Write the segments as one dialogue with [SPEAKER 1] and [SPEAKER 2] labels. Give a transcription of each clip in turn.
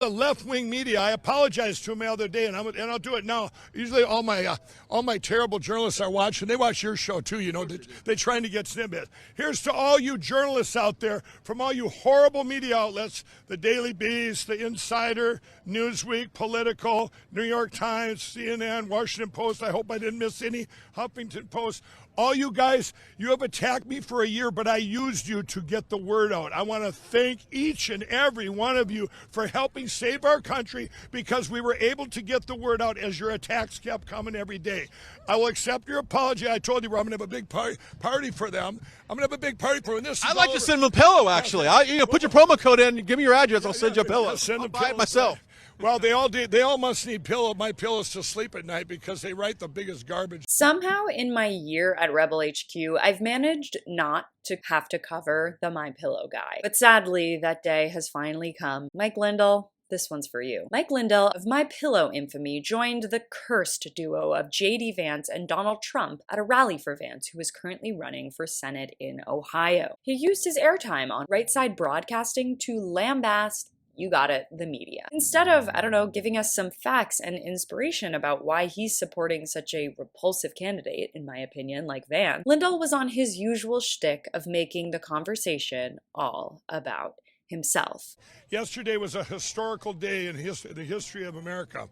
[SPEAKER 1] The left-wing media, I apologized to them the other day, and I'll do it now. Usually all my terrible journalists are watching. They watch your show too, you know. They're trying to get snippets. Here's to all you journalists out there from all you horrible media outlets, the Daily Beast, the Insider, Newsweek, Political, New York Times, CNN, Washington Post. I hope I didn't miss any. Huffington Post. All you guys, you have attacked me for a year, but I used you to get the word out. I want to thank each and every one of you for helping save our country because we were able to get the word out as your attacks kept coming every day. I will accept your apology. I told you I'm going to have a big party for them. I'm going to have a big party for them.
[SPEAKER 2] I'd like to send them a pillow, actually. Put your promo code in. Give me your address. I'll send you a pillow. I'll buy it myself.
[SPEAKER 1] Well, they all did. They all must need my pillows to sleep at night because they write the biggest garbage.
[SPEAKER 3] Somehow in my year at Rebel HQ, I've managed not to have to cover the My Pillow guy. But sadly, that day has finally come. Mike Lindell, this one's for you. Mike Lindell of My Pillow infamy joined the cursed duo of J.D. Vance and Donald Trump at a rally for Vance, who is currently running for Senate in Ohio. He used his airtime on Right Side Broadcasting to lambaste, you got it, the media. Instead of, giving us some facts and inspiration about why he's supporting such a repulsive candidate, in my opinion, like Vance, Lindell was on his usual shtick of making the conversation all about himself.
[SPEAKER 1] Yesterday was a historical day in the history of America.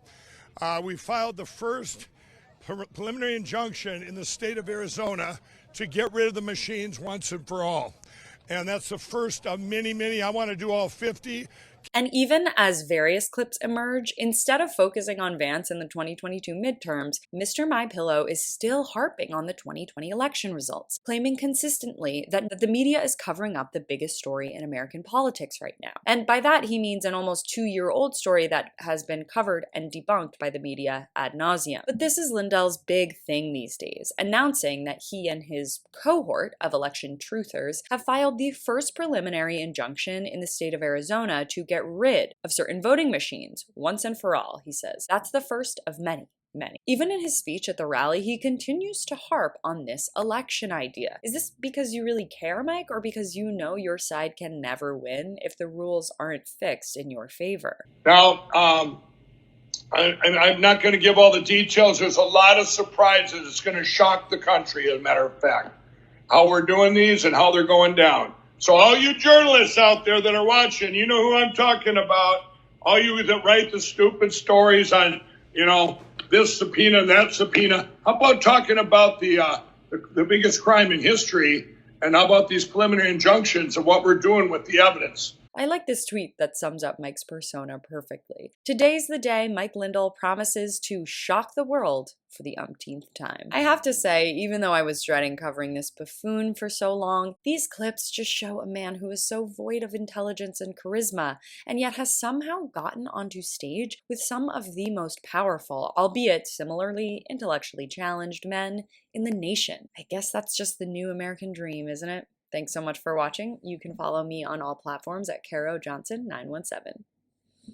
[SPEAKER 1] We filed the first preliminary injunction in the state of Arizona to get rid of the machines once and for all. And that's the first of many. I want to do all 50.
[SPEAKER 3] And even as various clips emerge, instead of focusing on Vance in the 2022 midterms, Mr. My Pillow is still harping on the 2020 election results, claiming consistently that the media is covering up the biggest story in American politics right now. And by that, he means an almost 2-year-old story that has been covered and debunked by the media ad nauseum. But this is Lindell's big thing these days, announcing that he and his cohort of election truthers have filed the first preliminary injunction in the state of Arizona to get rid of certain voting machines once and for all, he says. That's the first of many. Even in his speech at the rally, he continues to harp on this election idea. Is this because you really care, Mike, or because you know your side can never win if the rules aren't fixed in your favor?
[SPEAKER 4] Now, I'm not going to give all the details. There's a lot of surprises. It's going to shock the country, as a matter of fact, how we're doing these and how they're going down. So all you journalists out there that are watching, you know who I'm talking about. All you that write the stupid stories on, this subpoena, that subpoena. How about talking about the biggest crime in history, and how about these preliminary injunctions and what we're doing with the evidence?
[SPEAKER 3] I like this tweet that sums up Mike's persona perfectly. Today's the day Mike Lindell promises to shock the world for the umpteenth time. I have to say, even though I was dreading covering this buffoon for so long, these clips just show a man who is so void of intelligence and charisma, and yet has somehow gotten onto stage with some of the most powerful, albeit similarly intellectually challenged men in the nation. I guess that's just the new American dream, isn't it? Thanks so much for watching. You can follow me on all platforms at Caro Johnson 917.